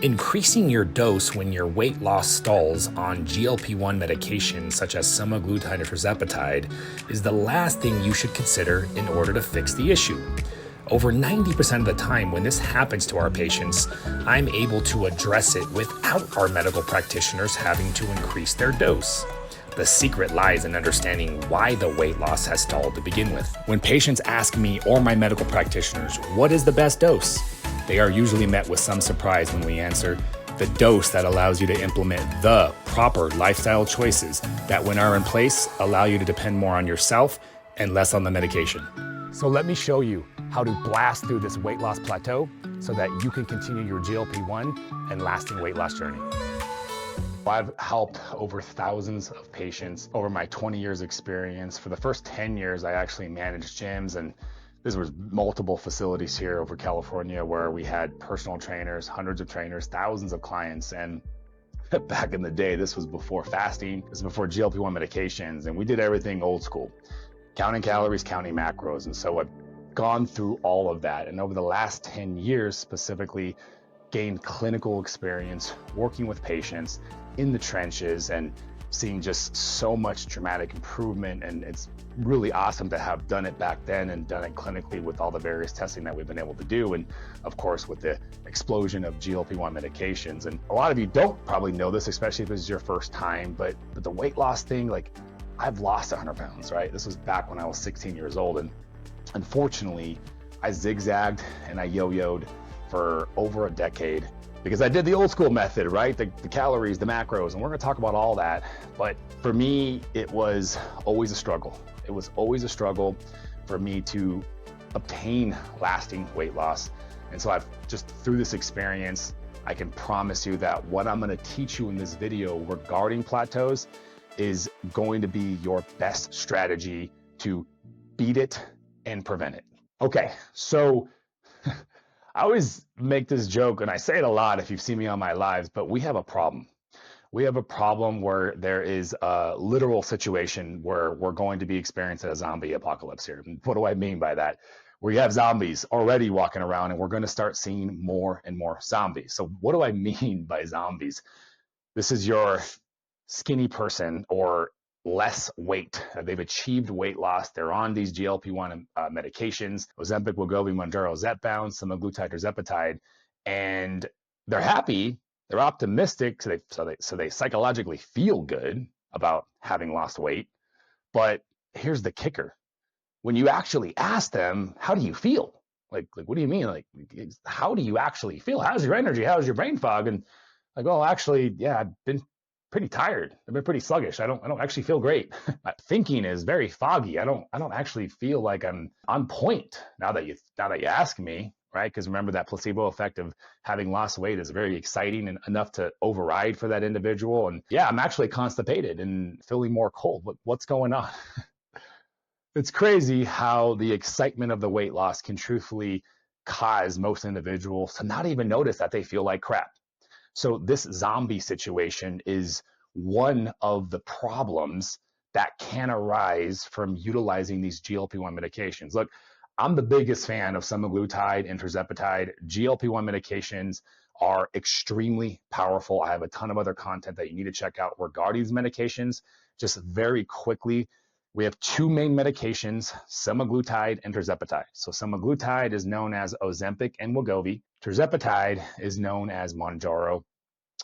Increasing your dose when your weight loss stalls on GLP-1 medications such as semaglutide or tirzepatide is the last thing you should consider in order to fix the issue. Over 90% of the time when this happens to our patients, I'm able to address it without our medical practitioners having to increase their dose. The secret lies in understanding why the weight loss has stalled to begin with. When patients ask me or my medical practitioners, what is the best dose? They are usually met with some surprise when we answer, the dose that allows you to implement the proper lifestyle choices that, when are in place, allow you to depend more on yourself and less on the medication. So let me show you how to blast through this weight loss plateau so that you can continue your GLP-1 and lasting weight loss journey. I've helped over thousands of patients over my 20 years experience. For the first 10 years, I actually managed gyms, and this was multiple facilities here over California where we had personal trainers, hundreds of trainers, thousands of clients. And back in the day, this was before fasting, this was before GLP-1 medications, and we did everything old school, counting calories, counting macros. And so I've gone through all of that. And over the last 10 years specifically, gained clinical experience working with patients in the trenches and seeing just so much dramatic improvement. And it's really awesome to have done it back then and done it clinically with all the various testing that we've been able to do. And of course, with the explosion of GLP-1 medications. And a lot of you don't probably know this, especially if this is your first time, but the weight loss thing, like I've lost 100 pounds, right? This was back when I was 16 years old. And unfortunately, I zigzagged and I yo-yoed for over a decade because I did the old school method, right? The calories, the macros, and we're gonna talk about all that. But for me, it was always a struggle. It was always a struggle for me to obtain lasting weight loss. And so I've just, through this experience, I can promise you that what I'm gonna teach you in this video regarding plateaus is going to be your best strategy to beat it and prevent it. Okay, so I always make this joke, and I say it a lot if you've seen me on my lives, but we have a problem. We have a problem where there is a literal situation where we're going to be experiencing a zombie apocalypse here. And what do I mean by that? We have zombies already walking around, and we're going to start seeing more and more zombies. So what do I mean by zombies? This is your skinny person or less weight. They've achieved weight loss. They're on these GLP-1 medications, Ozempic, Wegovy, Mounjaro, Zepbound, semaglutide, tirzepatide, and they're happy. They're optimistic, so they psychologically feel good about having lost weight. But here's the kicker: when you actually ask them, "How do you feel?" Like what do you mean? Like, how do you actually feel? How's your energy? How's your brain fog? And like, oh, actually, yeah, I've been pretty tired. I've been pretty sluggish. I don't actually feel great. My thinking is very foggy. I don't actually feel like I'm on point now that you ask me, right? Because remember, that placebo effect of having lost weight is very exciting and enough to override for that individual. And yeah, I'm actually constipated and feeling more cold. What's going on? It's crazy how the excitement of the weight loss can truthfully cause most individuals to not even notice that they feel like crap. So this zombie situation is one of the problems that can arise from utilizing these GLP-1 medications. Look, I'm the biggest fan of semaglutide and tirzepatide. GLP-1 medications are extremely powerful. I have a ton of other content that you need to check out regarding these medications. Just very quickly, we have two main medications, semaglutide and tirzepatide. So semaglutide is known as Ozempic and Wegovy. Tirzepatide is known as Mounjaro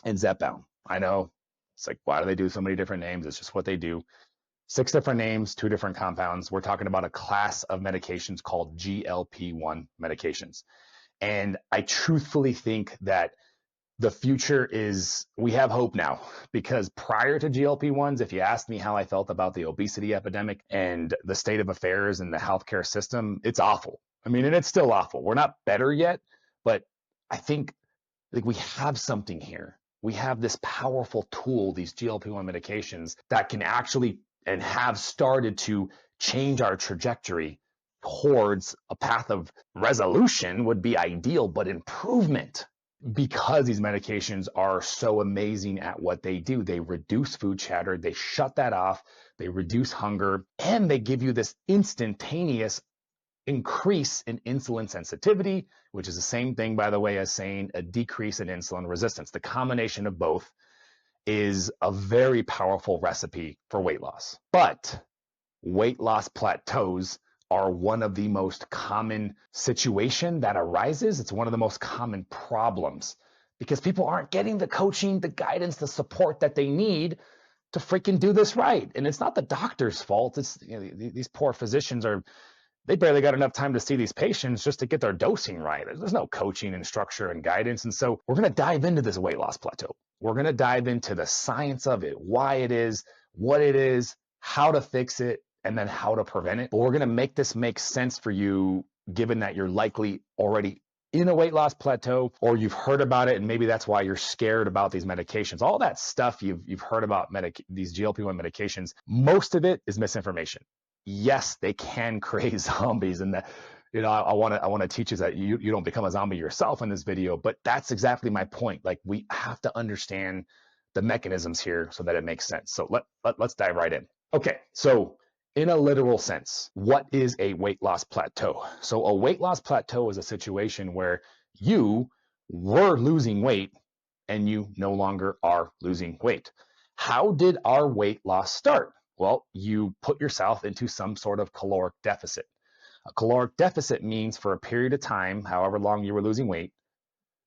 and Zepbound. I know, it's like, why do they do so many different names? It's just what they do. 6 different names, 2 different compounds. We're talking about a class of medications called GLP-1 medications. And I truthfully think that the future is, we have hope now, because prior to GLP-1s, if you asked me how I felt about the obesity epidemic and the state of affairs in the healthcare system, it's awful. I mean, and it's still awful. We're not better yet, but I think like we have something here. We have this powerful tool, these GLP-1 medications, that can actually and have started to change our trajectory towards a path of resolution would be ideal, but improvement. Because these medications are so amazing at what they do. They reduce food chatter, they shut that off, they reduce hunger, and they give you this instantaneous increase in insulin sensitivity, which is the same thing, by the way, as saying a decrease in insulin resistance. The combination of both is a very powerful recipe for weight loss. But weight loss plateaus are one of the most common situation that arises. It's one of the most common problems because people aren't getting the coaching, the guidance, the support that they need to freaking do this right. And it's not the doctor's fault. It's, you know, these poor physicians they barely got enough time to see these patients just to get their dosing right. There's no coaching and structure and guidance. And so we're going to dive into this weight loss plateau. We're going to dive into the science of it, why it is, what it is, how to fix it, and then how to prevent it. But we're going to make this make sense for you, given that you're likely already in a weight loss plateau, or you've heard about it, and maybe that's why you're scared about these medications. All that stuff you've heard about these GLP-1 medications, most of it is misinformation. Yes, they can create zombies, and that, you know, I want to teach you that you don't become a zombie yourself in this video. But that's exactly my point. Like, we have to understand the mechanisms here so that it makes sense. So let's dive right in. Okay, so in a literal sense, what is a weight loss plateau? So a weight loss plateau is a situation where you were losing weight and you no longer are losing weight. How did our weight loss start? Well, you put yourself into some sort of caloric deficit. A caloric deficit means for a period of time, however long you were losing weight,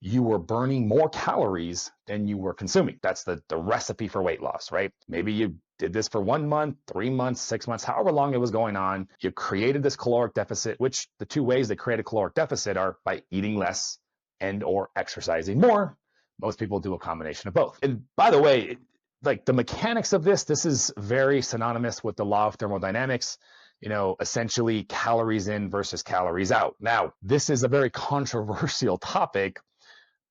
you were burning more calories than you were consuming. That's the recipe for weight loss, right? Maybe you did this for 1 month, 3 months, 6 months, however long it was going on. You created this caloric deficit, which the two ways to create a caloric deficit are by eating less and or exercising more. Most people do a combination of both. And by the way, like the mechanics of this is very synonymous with the law of thermodynamics, you know, essentially calories in versus calories out. Now, this is a very controversial topic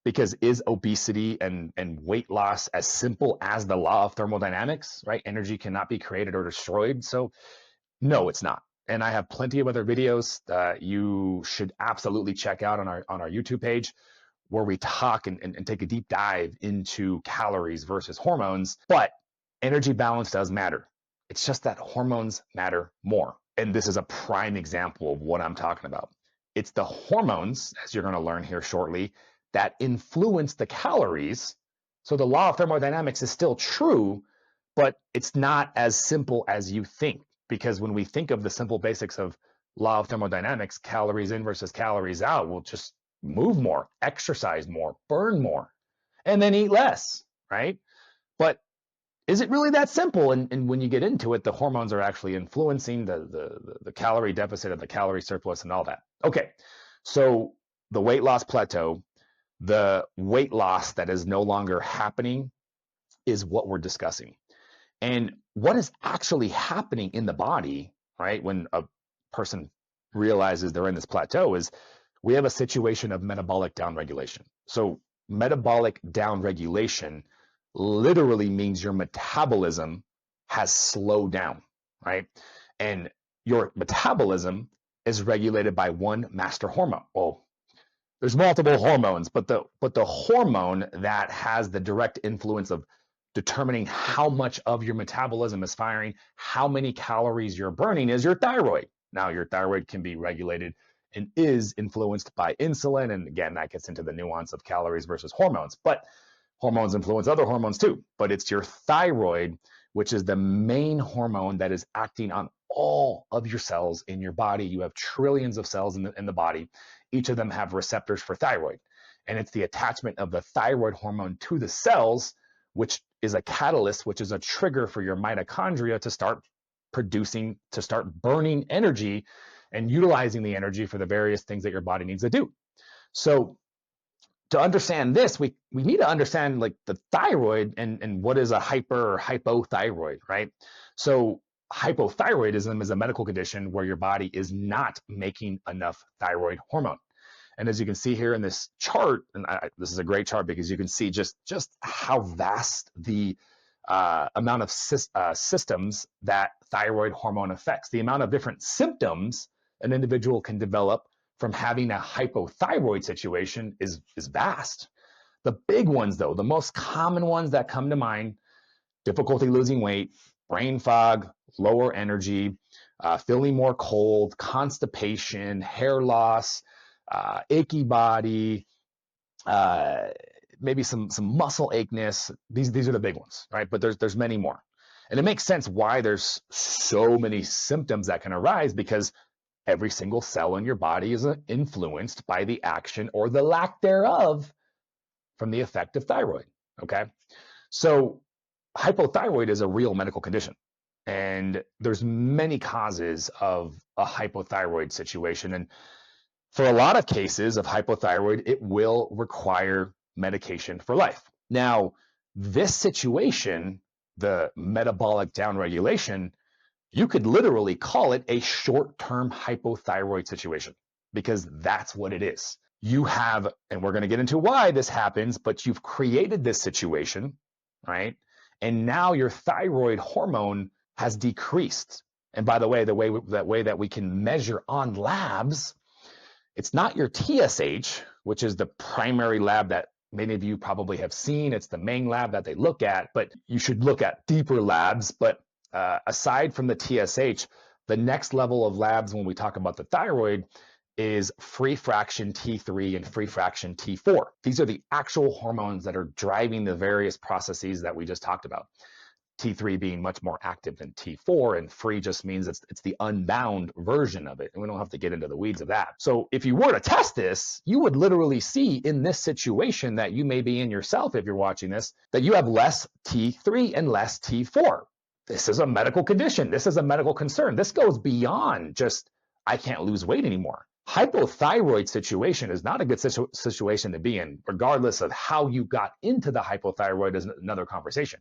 because is obesity and weight loss as simple as the law of thermodynamics, right? Energy cannot be created or destroyed. So no, it's not. And I have plenty of other videos that you should absolutely check out on our YouTube page, where we talk and take a deep dive into calories versus hormones. But energy balance does matter. It's just that hormones matter more. And this is a prime example of what I'm talking about. It's the hormones, as you're going to learn here shortly, that influence the calories. So the law of thermodynamics is still true, but it's not as simple as you think. Because when we think of the simple basics of law of thermodynamics, calories in versus calories out, we'll just move more, exercise more, burn more, and then eat less, right? But is it really that simple? And when you get into it, the hormones are actually influencing the calorie deficit and the calorie surplus and all that. Okay, so the weight loss plateau, the weight loss that is no longer happening, is what we're discussing. And what is actually happening in the body, right, when a person realizes they're in this plateau, is we have a situation of metabolic downregulation. So metabolic downregulation literally means your metabolism has slowed down, right? And your metabolism is regulated by one master hormone. Well, there's multiple hormones, but the hormone that has the direct influence of determining how much of your metabolism is firing, how many calories you're burning, is your thyroid. Now, your thyroid can be regulated and is influenced by insulin. And again, that gets into the nuance of calories versus hormones. But hormones influence other hormones too. But it's your thyroid, which is the main hormone that is acting on all of your cells in your body. You have trillions of cells in the body. Each of them have receptors for thyroid. And it's the attachment of the thyroid hormone to the cells, which is a catalyst, which is a trigger for your mitochondria to start producing, to start burning energy and utilizing the energy for the various things that your body needs to do. So to understand this, we need to understand like the thyroid and what is a hyper or hypothyroid, right? So hypothyroidism is a medical condition where your body is not making enough thyroid hormone. And as you can see here in this chart, and this is a great chart because you can see just how vast the amount of systems that thyroid hormone affects, the amount of different symptoms an individual can develop from having a hypothyroid situation is vast. The big ones, though, the most common ones that come to mind: difficulty losing weight, brain fog, lower energy, feeling more cold, constipation, hair loss, achy body, maybe some muscle acheness. These are the big ones, right? But there's many more. And it makes sense why there's so many symptoms that can arise, because every single cell in your body is influenced by the action or the lack thereof from the effect of thyroid, okay? So hypothyroid is a real medical condition, and there's many causes of a hypothyroid situation. And for a lot of cases of hypothyroid, it will require medication for life. Now, this situation, the metabolic downregulation, you could literally call it a short-term hypothyroid situation, because that's what it is. You have, and we're going to get into why this happens, but you've created this situation, right? And now your thyroid hormone has decreased. And by the way, that we can measure on labs, it's not your TSH, which is the primary lab that many of you probably have seen. It's the main lab that they look at, but you should look at deeper labs. But aside from the TSH, the next level of labs when we talk about the thyroid is free fraction T3 and free fraction T4. These are the actual hormones that are driving the various processes that we just talked about. T3 being much more active than T4, and free just means it's the unbound version of it. And we don't have to get into the weeds of that. So if you were to test this, you would literally see in this situation that you may be in yourself, if you're watching this, that you have less T3 and less T4. This is a medical condition. This is a medical concern. This goes beyond just, I can't lose weight anymore. Hypothyroid situation is not a good situation to be in, regardless of how you got into the hypothyroid is another conversation.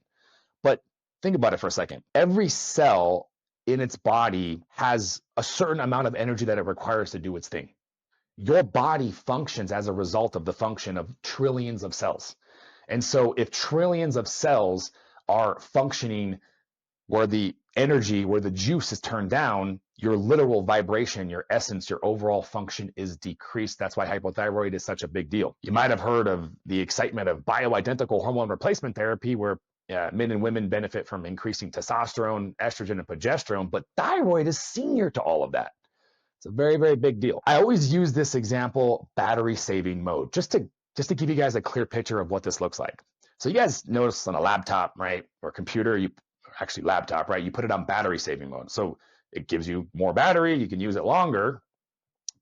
But think about it for a second. Every cell in its body has a certain amount of energy that it requires to do its thing. Your body functions as a result of the function of trillions of cells. And so if trillions of cells are functioning where the energy, where the juice is turned down, your literal vibration, your essence, your overall function is decreased. That's why hypothyroid is such a big deal. You might have heard of the excitement of bioidentical hormone replacement therapy, where men and women benefit from increasing testosterone, estrogen, and progesterone, but thyroid is senior to all of that. It's a very, very big deal. I always use this example, battery saving mode, just to give you guys a clear picture of what this looks like. So you guys notice on a laptop, right, or computer, actually laptop, right, you put it on battery saving mode. So it gives you more battery, you can use it longer,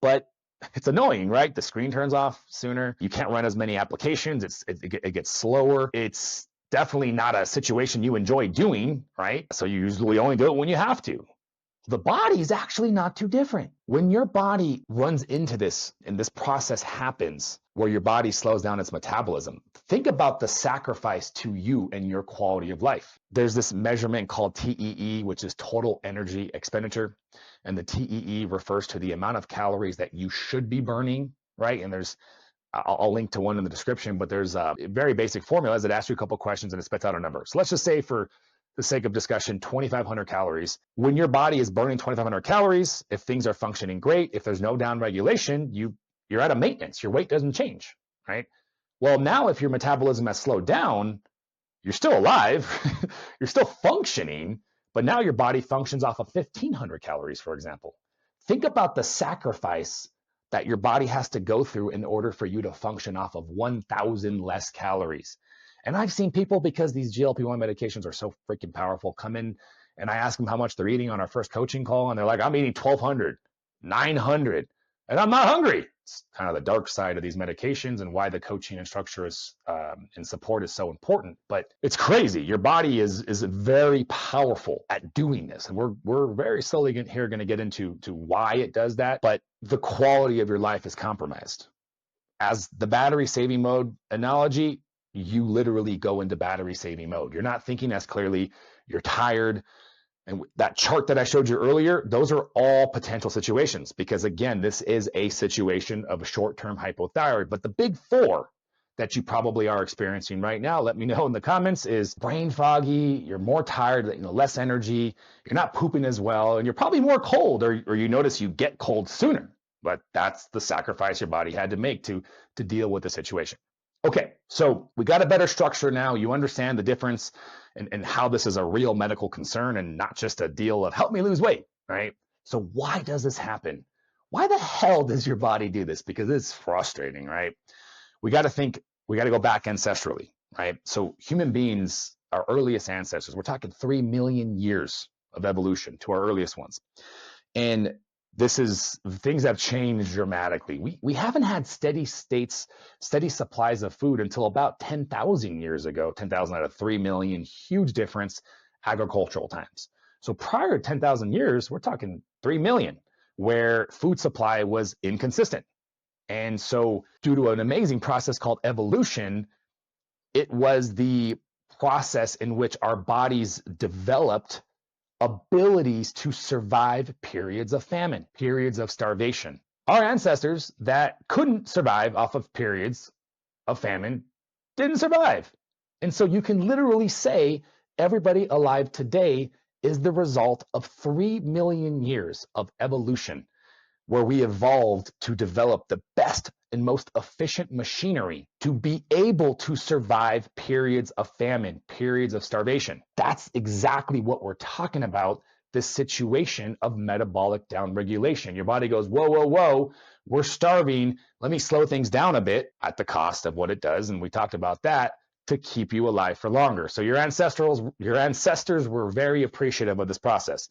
but it's annoying, right? The screen turns off sooner. You can't run as many applications. It gets slower. It's definitely not a situation you enjoy doing, right? So you usually only do it when you have to. The body is actually not too different. When your body runs into this and this process happens where your body slows down its metabolism, think about the sacrifice to you and your quality of life. There's this measurement called TEE, which is total energy expenditure. And the TEE refers to the amount of calories that you should be burning, right? And I'll link to one in the description, but there's very basic formulas that ask you a couple questions and it spits out a number. So let's just say, for the sake of discussion, 2,500 calories. When your body is burning 2,500 calories, if things are functioning great, if there's no down regulation, you're at a maintenance. Your weight doesn't change, right? Well, now if your metabolism has slowed down, you're still alive, you're still functioning, but now your body functions off of 1,500 calories, for example. Think about the sacrifice that your body has to go through in order for you to function off of 1,000 less calories. And I've seen people, because these GLP-1 medications are so freaking powerful, come in and I ask them how much they're eating on our first coaching call, and they're like, I'm eating 1,200, 900, and I'm not hungry. It's kind of the dark side of these medications and why the coaching and structure is and support is so important. But it's crazy. Your body is very powerful at doing this, and we're very slowly here going to get into why it does that. But the quality of your life is compromised. As the battery saving mode analogy, you literally go into battery saving mode. You're not thinking as clearly, you're tired. And that chart that I showed you earlier, those are all potential situations, because again, this is a situation of short-term hypothyroid. But the big four that you probably are experiencing right now, let me know in the comments, is brain foggy, you're more tired, less energy, you're not pooping as well, and you're probably more cold, or you notice you get cold sooner. But that's the sacrifice your body had to make to deal with the situation. Okay, so we got a better structure now. You understand the difference and how this is a real medical concern and not just a deal of help me lose weight, right? So why does this happen? Why the hell does your body do this? Because it's frustrating, right? We got to go back ancestrally, right? So human beings, our earliest ancestors, we're talking 3 million years of evolution to our earliest ones. And things have changed dramatically. We haven't had steady supplies of food until about 10,000 years ago, 10,000 out of 3 million, huge difference, agricultural times. So prior to 10,000 years, we're talking 3 million, where food supply was inconsistent. And so due to an amazing process called evolution, it was the process in which our bodies developed abilities to survive periods of famine, periods of starvation. Our ancestors that couldn't survive off of periods of famine didn't survive. And so you can literally say everybody alive today is the result of 3 million years of evolution, where we evolved to develop the best and most efficient machinery to be able to survive periods of famine, periods of starvation. That's exactly what we're talking about, this situation of metabolic downregulation. Your body goes, whoa, whoa, whoa, we're starving. Let me slow things down a bit at the cost of what it does. And we talked about that to keep you alive for longer. So your ancestors were very appreciative of this process,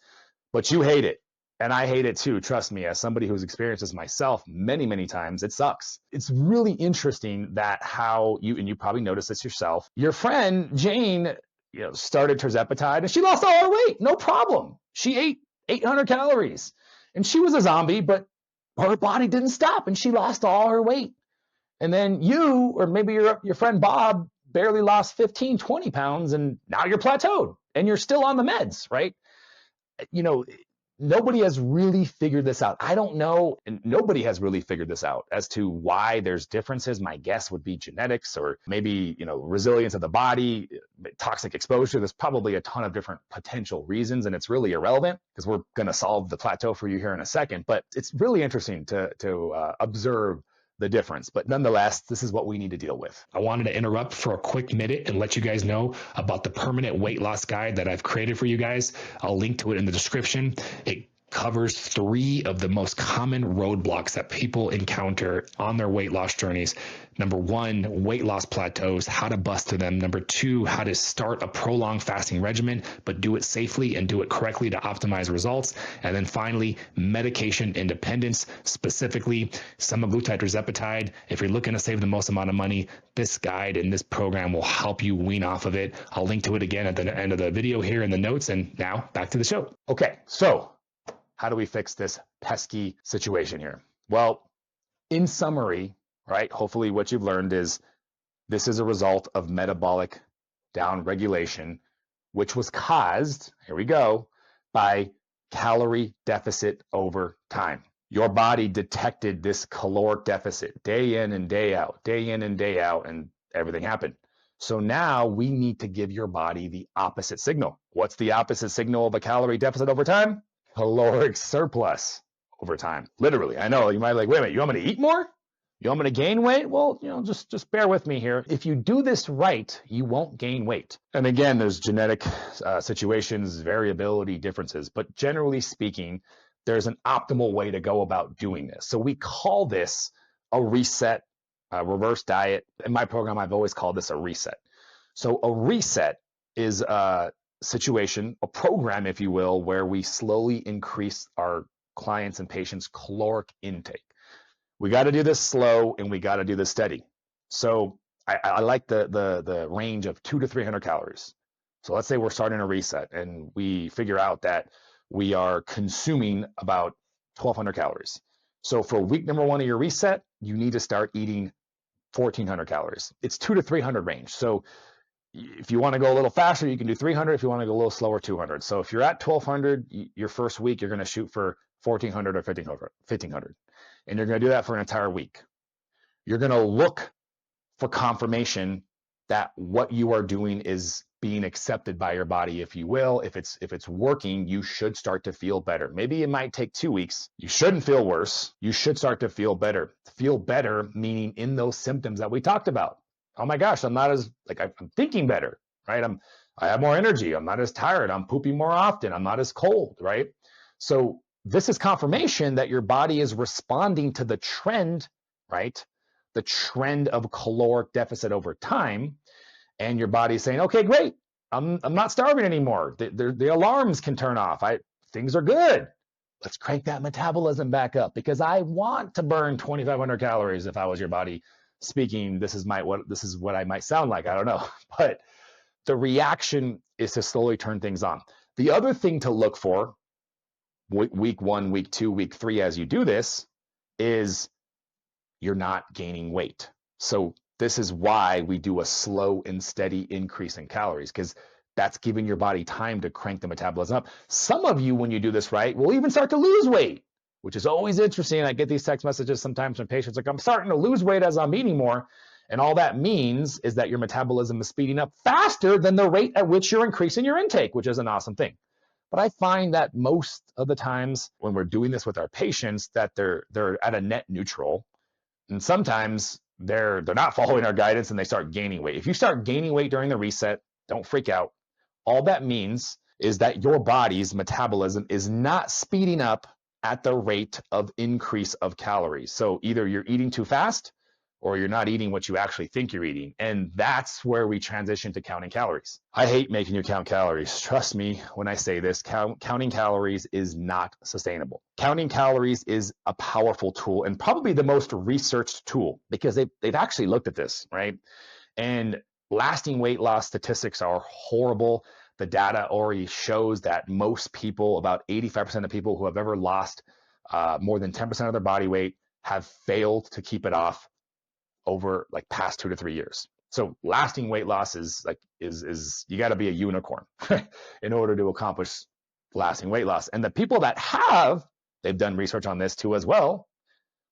but you hate it. And I hate it too. Trust me, as somebody who's experienced this myself many, many times, it sucks. It's really interesting that how and you probably noticed this yourself, your friend Jane, started tirzepatide and she lost all her weight. No problem. She ate 800 calories and she was a zombie, but her body didn't stop and she lost all her weight. And then you, or maybe your friend Bob, barely lost 15, 20 pounds and now you're plateaued and you're still on the meds, right? Nobody has really figured this out. I don't know, and nobody has really figured this out as to why there's differences. My guess would be genetics or maybe, resilience of the body, toxic exposure. There's probably a ton of different potential reasons, and it's really irrelevant because we're going to solve the plateau for you here in a second. But it's really interesting to observe the difference. But nonetheless, this is what we need to deal with. I wanted to interrupt for a quick minute and let you guys know about the permanent weight loss guide that I've created for you guys. I'll link to it in the description. It covers 3 of the most common roadblocks that people encounter on their weight loss journeys. Number 1, weight loss plateaus, how to bust through them. Number 2, how to start a prolonged fasting regimen, but do it safely and do it correctly to optimize results. And then finally, medication independence, specifically semaglutide, tirzepatide. If you're looking to save the most amount of money, this guide and this program will help you wean off of it. I'll link to it again at the end of the video here in the notes. And now back to the show. Okay, so how do we fix this pesky situation here? Well, in summary, right, hopefully what you've learned is this is a result of metabolic downregulation, which was caused, here we go, by calorie deficit over time. Your body detected this caloric deficit day in and day out, and everything happened. So now we need to give your body the opposite signal. What's the opposite signal of a calorie deficit over time? Caloric surplus over time. Literally. I know you might be like, wait a minute, you want me to eat more? You want me to gain weight? Well, just bear with me here. If you do this right, you won't gain weight. And again, there's genetic situations, variability, differences, but generally speaking, there's an optimal way to go about doing this. So we call this a reset, a reverse diet. In my program, I've always called this a reset. So a reset is a situation, a program, if you will, where we slowly increase our clients' and patients' caloric intake. We got to do this slow and we got to do this steady. So I like the range of 200 to 300 calories. So let's say we're starting a reset and we figure out that we are consuming about 1,200 calories. So for week number 1 of your reset, you need to start eating 1,400 calories. It's 200 to 300 range. So if you want to go a little faster, you can do 300. If you want to go a little slower, 200. So if you're at 1,200, your first week, you're going to shoot for 1,400 or 1,500. And you're going to do that for an entire week. You're going to look for confirmation that what you are doing is being accepted by your body, if you will. If it's working, you should start to feel better. Maybe it might take 2 weeks. You shouldn't feel worse. You should start to feel better. Feel better, meaning in those symptoms that we talked about. Oh my gosh, I'm thinking better, right? I have more energy. I'm not as tired. I'm pooping more often. I'm not as cold, right? So this is confirmation that your body is responding to the trend, right? The trend of caloric deficit over time. And your body's saying, okay, great. I'm not starving anymore. The alarms can turn off. Things are good. Let's crank that metabolism back up because I want to burn 2,500 calories. If I was your body speaking, this is what I might sound like. I don't know, but the reaction is to slowly turn things on. The other thing to look for week 1, week 2, week 3, as you do this, is you're not gaining weight. So this is why we do a slow and steady increase in calories, because that's giving your body time to crank the metabolism up. Some of you, when you do this right, will even start to lose weight, which is always interesting. I get these text messages sometimes from patients like, I'm starting to lose weight as I'm eating more. And all that means is that your metabolism is speeding up faster than the rate at which you're increasing your intake, which is an awesome thing. But I find that most of the times when we're doing this with our patients, that they're at a net neutral. And sometimes they're not following our guidance and they start gaining weight. If you start gaining weight during the reset, don't freak out. All that means is that your body's metabolism is not speeding up at the rate of increase of calories. So either you're eating too fast or you're not eating what you actually think you're eating. And that's where we transition to counting calories. I hate making you count calories. Trust me when I say this, counting calories is not sustainable. Counting calories is a powerful tool and probably the most researched tool because they've actually looked at this, right? And lasting weight loss statistics are horrible. The data already shows that most people, about 85% of people who have ever lost more than 10% of their body weight, have failed to keep it off over like past 2 to 3 years. So lasting weight loss is you got to be a unicorn in order to accomplish lasting weight loss. And the people that have, they've done research on this too as well.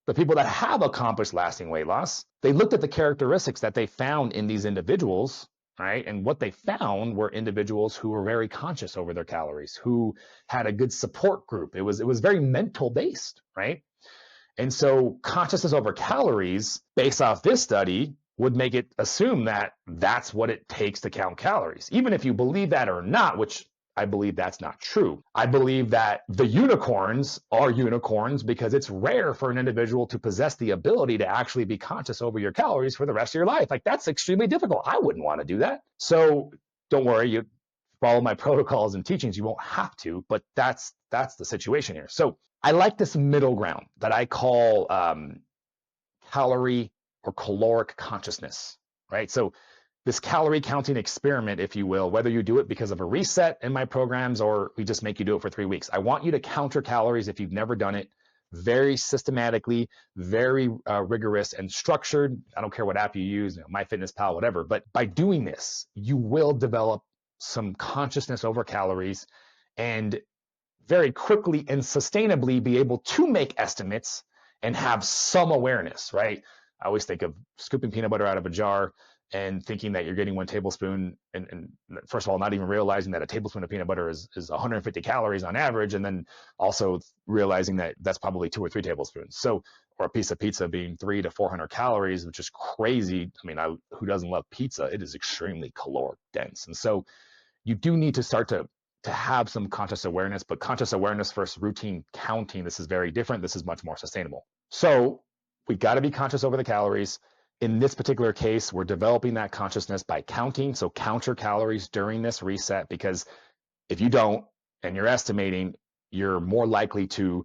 The people that have accomplished lasting weight loss, they looked at the characteristics that they found in these individuals, right? And what they found were individuals who were very conscious over their calories, who had a good support group. It was very mental based, right? And so consciousness over calories, based off this study, would make it assume that that's what it takes to count calories. Even if you believe that or not, which I believe that's not true. I believe that the unicorns are unicorns because it's rare for an individual to possess the ability to actually be conscious over your calories for the rest of your life. Like that's extremely difficult. I wouldn't want to do that. So don't worry, you follow my protocols and teachings. You won't have to, but that's the situation here. So I like this middle ground that I call calorie or caloric consciousness, right? So this calorie counting experiment, if you will, whether you do it because of a reset in my programs or we just make you do it for 3 weeks, I want you to count your calories if you've never done it, very systematically, very rigorous and structured. I don't care what app you use, MyFitnessPal, whatever. But by doing this, you will develop some consciousness over calories and very quickly and sustainably be able to make estimates and have some awareness, right? I always think of scooping peanut butter out of a jar and thinking that you're getting 1 tablespoon and first of all, not even realizing that a tablespoon of peanut butter is 150 calories on average. And then also realizing that that's probably 2 or 3 tablespoons. So, or a piece of pizza being 300 to 400 calories, which is crazy. I mean, who doesn't love pizza? It is extremely caloric dense. And so you do need to start to have some conscious awareness, but conscious awareness versus routine counting, this is very different. This is much more sustainable. So we got to be conscious over the calories. In this particular case, we're developing that consciousness by counting. So count your calories during this reset, because if you don't and you're estimating, you're more likely to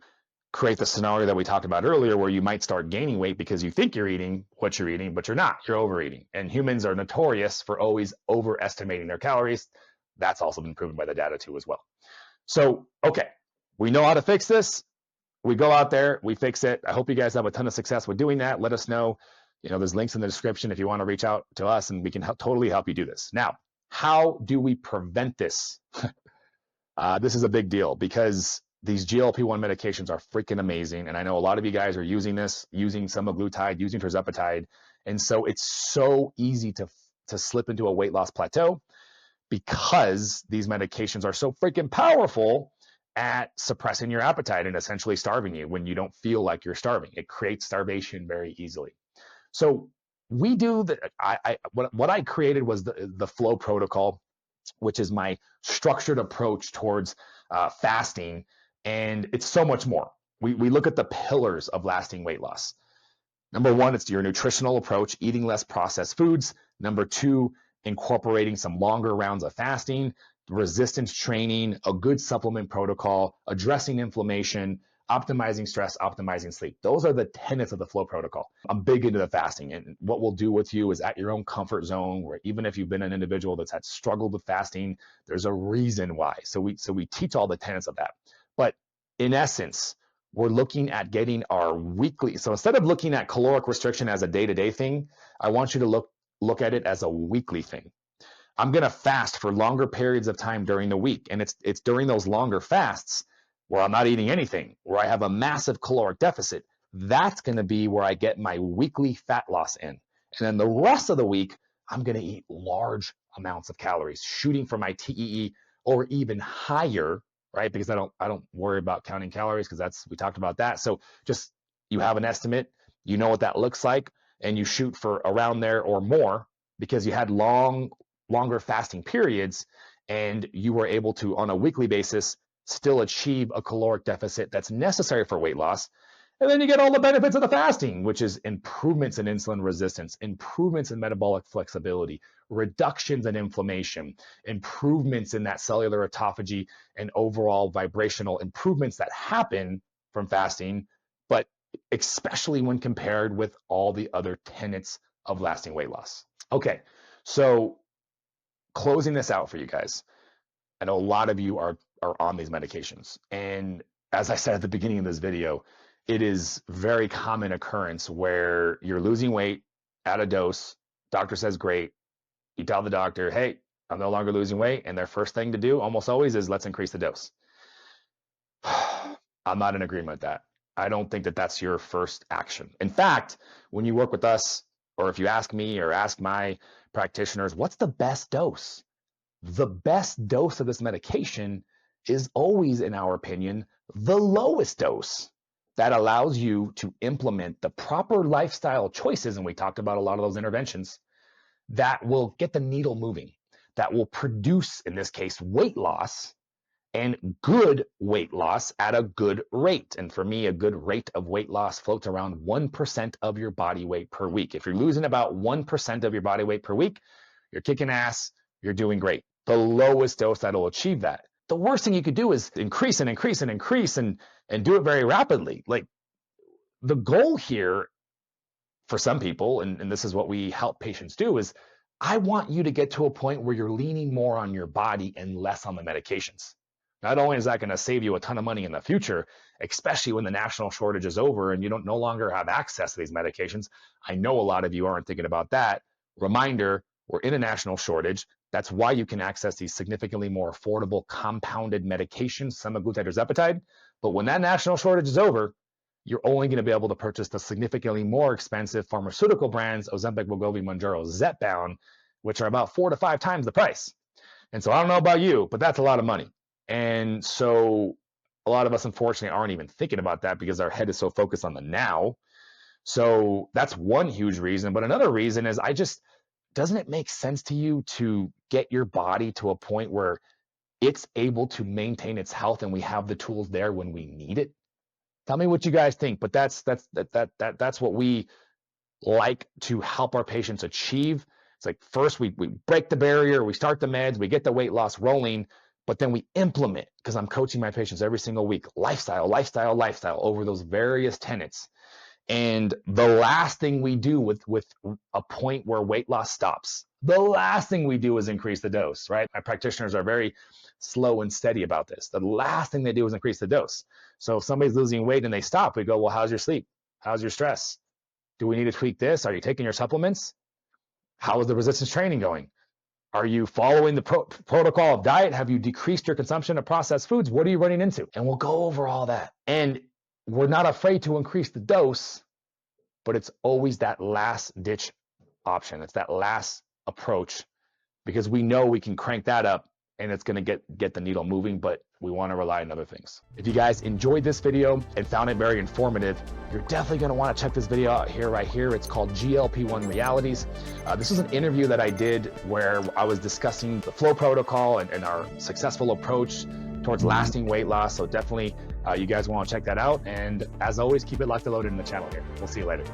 create the scenario that we talked about earlier where you might start gaining weight because you think you're eating what you're eating, but you're not. You're overeating. And humans are notorious for always overestimating their calories. That's also been proven by the data too as well. So, okay, we know how to fix this. We go out there, we fix it. I hope you guys have a ton of success with doing that. Let us know. There's links in the description if you want to reach out to us and we can totally help you do this. Now, how do we prevent this? This is a big deal because these GLP-1 medications are freaking amazing. And I know a lot of you guys are using semaglutide, using tirzepatide. And so it's so easy to slip into a weight loss plateau because these medications are so freaking powerful at suppressing your appetite and essentially starving you when you don't feel like you're starving. It creates starvation very easily. So we do what I created was the FLOA protocol, which is my structured approach towards fasting And it's so much more. We look at the pillars of lasting weight loss. Number one, it's your nutritional approach, eating less processed foods. Number two, incorporating some longer rounds of fasting, resistance training, a good supplement protocol, addressing inflammation, optimizing stress, optimizing sleep. Those are the tenets of the FLOA protocol. I'm big into the fasting, and what we'll do with you is at your own comfort zone, where even if you've been an individual that's had struggled with fasting, there's a reason why. So we teach all the tenets of that. But in essence, we're looking at getting our weekly. So instead of looking at caloric restriction as a day-to-day thing, I want you to look at it as a weekly thing. I'm going to fast for longer periods of time during the week. And it's during those longer fasts where I'm not eating anything, where I have a massive caloric deficit. That's going to be where I get my weekly fat loss in. And then the rest of the week, I'm going to eat large amounts of calories, shooting for my TEE or even higher, right? Because I don't worry about counting calories, because we talked about that. So just, you have an estimate, you know what that looks like, and you shoot for around there or more, because you had longer fasting periods and you were able to, on a weekly basis, still achieve a caloric deficit that's necessary for weight loss. And then you get all the benefits of the fasting, which is improvements in insulin resistance, improvements in metabolic flexibility, reductions in inflammation, improvements in that cellular autophagy, and overall vibrational improvements that happen from fasting, but especially when compared with all the other tenets of lasting weight loss. Okay, so closing this out for you guys. I know a lot of you are on these medications. And as I said at the beginning of this video, it is very common occurrence where you're losing weight at a dose. Doctor says, great. You tell the doctor, hey, I'm no longer losing weight. And their first thing to do almost always is, let's increase the dose. I'm not in agreement with that. I don't think that that's your first action. In fact, when you work with us, or if you ask me or ask my practitioners, what's the best dose? The best dose of this medication is always, in our opinion, the lowest dose that allows you to implement the proper lifestyle choices. And we talked about a lot of those interventions that will get the needle moving, that will produce, in this case, weight loss, and good weight loss at a good rate. And for me, a good rate of weight loss floats around 1% of your body weight per week. If you're losing about 1% of your body weight per week, you're kicking ass, you're doing great. The lowest dose that'll achieve that. The worst thing you could do is increase and increase and increase and do it very rapidly. Like, the goal here for some people, and this is what we help patients do, is I want you to get to a point where you're leaning more on your body and less on the medications. Not only is that going to save you a ton of money in the future, especially when the national shortage is over and you no longer have access to these medications. I know a lot of you aren't thinking about that. Reminder, we're in a national shortage. That's why you can access these significantly more affordable compounded medications, semaglutide or tirzepatide. But when that national shortage is over, you're only going to be able to purchase the significantly more expensive pharmaceutical brands, Ozempic, Wegovy, Mounjaro, Zepbound, which are about 4 to 5 times the price. And so I don't know about you, but that's a lot of money. And so a lot of us, unfortunately, aren't even thinking about that because our head is so focused on the now. So that's one huge reason. But another reason is doesn't it make sense to you to get your body to a point where it's able to maintain its health and we have the tools there when we need it? Tell me what you guys think. But that's what we like to help our patients achieve. It's like, first we break the barrier, we start the meds, we get the weight loss rolling, but then we implement, because I'm coaching my patients every single week, lifestyle over those various tenets. And the last thing we do with a point where weight loss stops, the last thing we do is increase the dose, right? My practitioners are very slow and steady about this. The last thing they do is increase the dose. So if somebody's losing weight and they stop, we go, well, how's your sleep? How's your stress? Do we need to tweak this? Are you taking your supplements? How is the resistance training going? Are you following the protocol of diet? Have you decreased your consumption of processed foods? What are you running into? And we'll go over all that. And we're not afraid to increase the dose, but it's always that last ditch option. It's that last approach, because we know we can crank that up and it's going to get the needle moving, but we want to rely on other things. If you guys enjoyed this video and found it very informative, you're definitely going to want to check this video out right here. It's called GLP-1 Realities. This is an interview that I did where I was discussing the FLOA protocol and our successful approach towards lasting weight loss. So definitely you guys want to check that out. And as always, keep it locked and loaded in the channel here. We'll see you later.